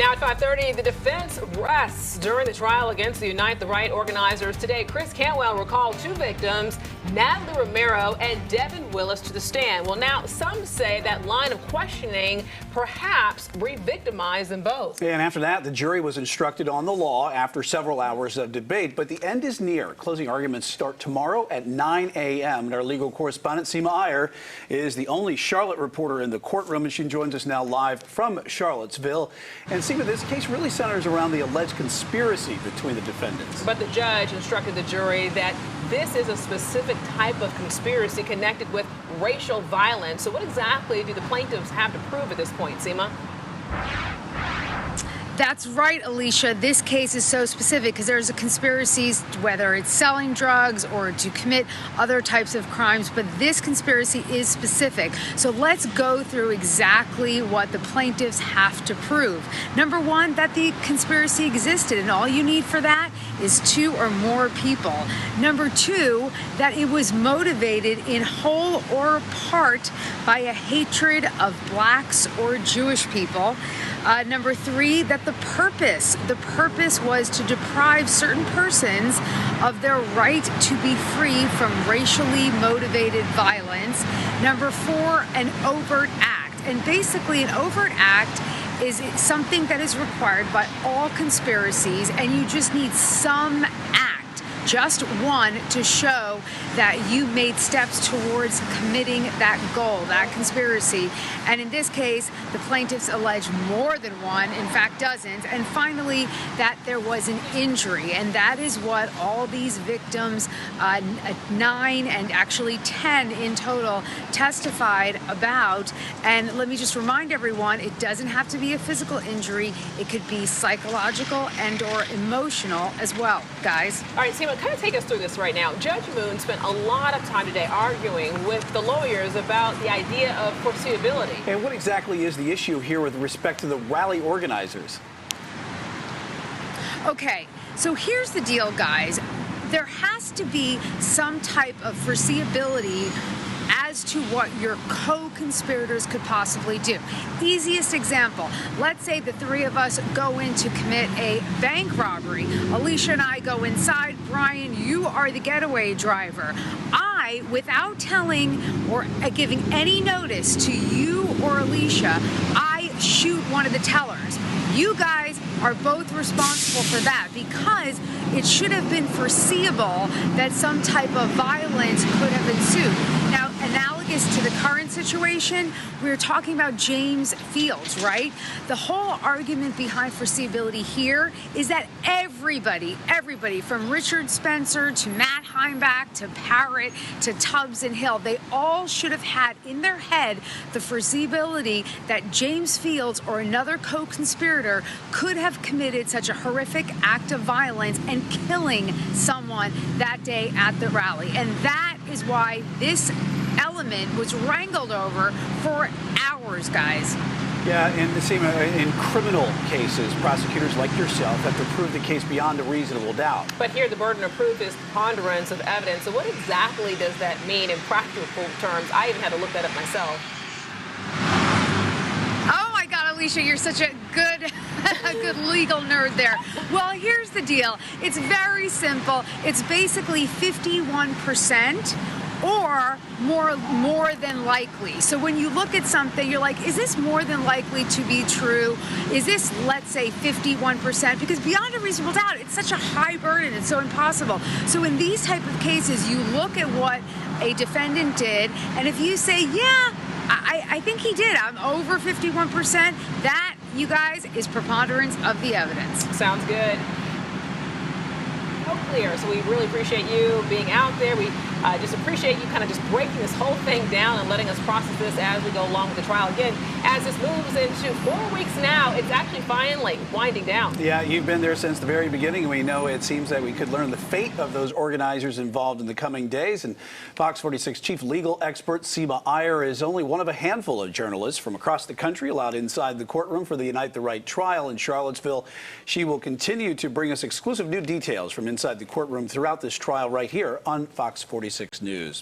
Now at 5:30, the defense rests during the trial against the Unite the Right organizers. Today, Chris Cantwell recalled two victims, Natalie Romero and Devin Willis, to the stand. Well, now some say that line of questioning perhaps re-victimized them both. And after that, the jury was instructed on the law after several hours of debate. But the end is near. Closing arguments start tomorrow at 9 a.m. And our legal correspondent, Seema Iyer, is the only Charlotte reporter in the courtroom, and she joins us now live from Charlottesville. And Seema, this case really centers around the alleged conspiracy between the defendants. But the judge instructed the jury that this is a specific type of conspiracy connected with racial violence. So what exactly do the plaintiffs have to prove at this point, Seema? That's right, Alicia. This case is so specific because there's a conspiracy, whether it's selling drugs or to commit other types of crimes, but this conspiracy is specific. So let's go through exactly what the plaintiffs have to prove. Number one, that the conspiracy existed, and all you need for that is two or more people. Number two, that it was motivated in whole or part by a hatred of blacks or Jewish people. Number three, that the purpose was to deprive certain persons of their right to be free from racially motivated violence. Number four, an overt act. And basically, an overt act is something that is required by all conspiracies, and you just need some act, just one, to show that you made steps towards committing that goal, that conspiracy. And in this case, the plaintiffs allege more than one, in fact dozens. And finally, that there was an injury. And that is what all these victims, 9 and actually 10 in total, testified about. And let me just remind everyone, it doesn't have to be a physical injury. It could be psychological and or emotional as well, guys. All right, Seema, kind of take us through this right now. Judge Moon spent a lot of time today arguing with the lawyers about the idea of foreseeability. And what exactly is the issue here with respect to the rally organizers? Okay, so here's the deal, guys. There has to be some type of foreseeability as to what your co-conspirators could possibly do. Easiest example, let's say the three of us go in to commit a bank robbery. Alicia and I go inside. Brian, you are the getaway driver. I, without telling or giving any notice to you or Alicia, I shoot one of the tellers. You guys are both responsible for that because it should have been foreseeable that some type of violence could have ensued. Now, analogous to the current situation, we're talking about James Fields, right? The whole argument behind foreseeability here is that everybody from Richard Spencer to Matt Heimbach to Parrott to Tubbs and Hill, they all should have had in their head the foreseeability that James Fields or another co-conspirator could have committed such a horrific act of violence and killing someone that day at the rally. And that is why this element was wrangled over for hours, guys. Yeah, and Seema, in criminal cases, prosecutors like yourself have to prove the case beyond a reasonable doubt. But here the burden of proof is preponderance of evidence. So what exactly does that mean in practical terms? I even had to look that up myself. Oh my God, Alicia, you're such a good legal nerd there. Well, here's the deal. It's very simple. It's basically 51% or more than likely. So when you look at something, you're like, is this more than likely to be true? Is this, let's say, 51%? Because beyond a reasonable doubt, it's such a high burden. It's so impossible. So in these type of cases, you look at what a defendant did, and if you say, yeah, I think he did, I'm over 51%, that, you guys, is preponderance of the evidence. Sounds good. Clear. So we really appreciate you being out there. We just appreciate you kind of just breaking this whole thing down and letting us process this as we go along with the trial. Again, as this moves into 4 weeks now, it's actually finally winding down. Yeah, you've been there since the very beginning, and we know it seems that we could learn the fate of those organizers involved in the coming days. And Fox 46 chief legal expert Seema Iyer is only one of a handful of journalists from across the country allowed inside the courtroom for the Unite the Right trial in Charlottesville. She will continue to bring us exclusive new details from inside the courtroom throughout this trial right here on Fox 46 News.